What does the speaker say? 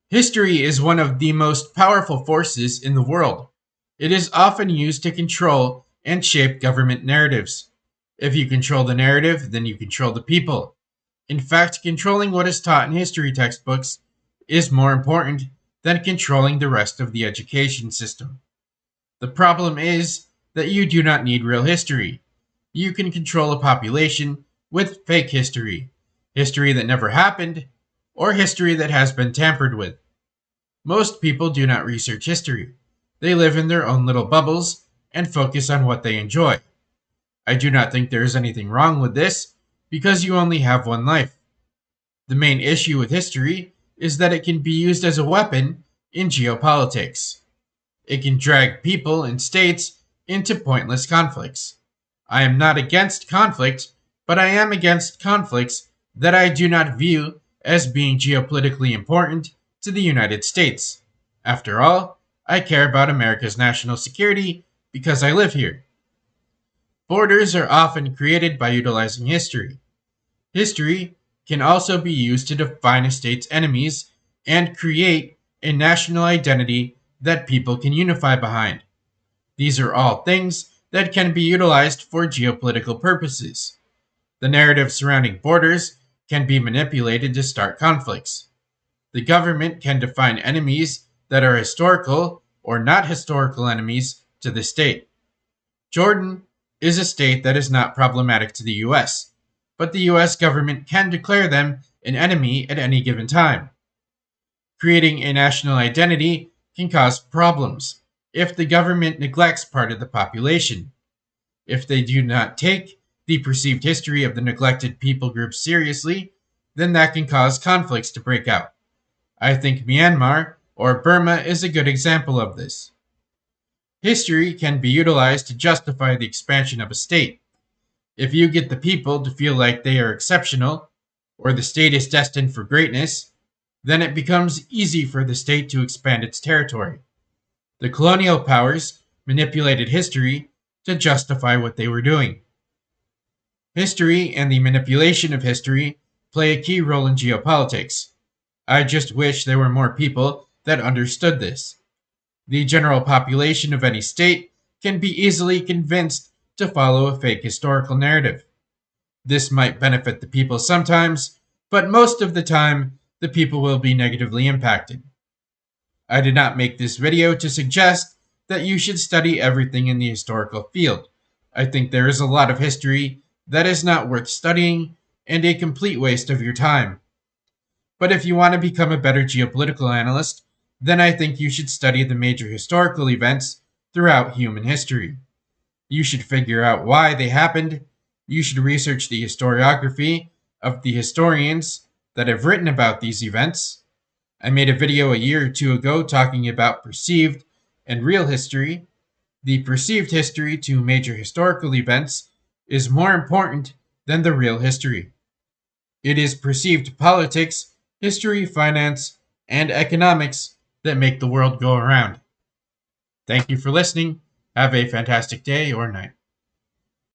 History is one of the most powerful forces in the world. It is often used to control and shape government narratives. If you control the narrative, then you control the people. In fact, controlling what is taught in history textbooks is more important than controlling the rest of the education system. The problem is that you do not need real history. You can control a population with fake history, history that never happened, or history that has been tampered with. Most people do not research history. They live in their own little bubbles and focus on what they enjoy. I do not think there is anything wrong with this because you only have one life. The main issue with history is that it can be used as a weapon in geopolitics. It can drag people and states into pointless conflicts. I am not against conflict, but I am against conflicts that I do not view as being geopolitically important to the United States. After all, I care about America's national security because I live here. Borders are often created by utilizing history. History can also be used to define a state's enemies and create a national identity that people can unify behind. These are all things that can be utilized for geopolitical purposes. The narrative surrounding borders can be manipulated to start conflicts. The government can define enemies that are historical or not historical enemies to the state. Jordan is a state that is not problematic to the US, but the US government can declare them an enemy at any given time. Creating a national identity can cause problems if the government neglects part of the population. If they do not take the perceived history of the neglected people groups seriously, then that can cause conflicts to break out. I think Myanmar or Burma is a good example of this. History can be utilized to justify the expansion of a state. If you get the people to feel like they are exceptional, or the state is destined for greatness, then it becomes easy for the state to expand its territory. The colonial powers manipulated history to justify what they were doing. History and the manipulation of history play a key role in geopolitics. I just wish there were more people that understood this. The general population of any state can be easily convinced to follow a fake historical narrative. This might benefit the people sometimes, but most of the time, the people will be negatively impacted. I did not make this video to suggest that you should study everything in the historical field. I think there is a lot of history that is not worth studying and a complete waste of your time. But if you want to become a better geopolitical analyst, then I think you should study the major historical events throughout human history. You should figure out why they happened. You should research the historiography of the historians that have written about these events. I made a video a year or two ago talking about perceived and real history. The perceived history to major historical events is more important than the real history. It is perceived politics, history, finance, and economics that make the world go around. Thank you for listening. Have a fantastic day or night.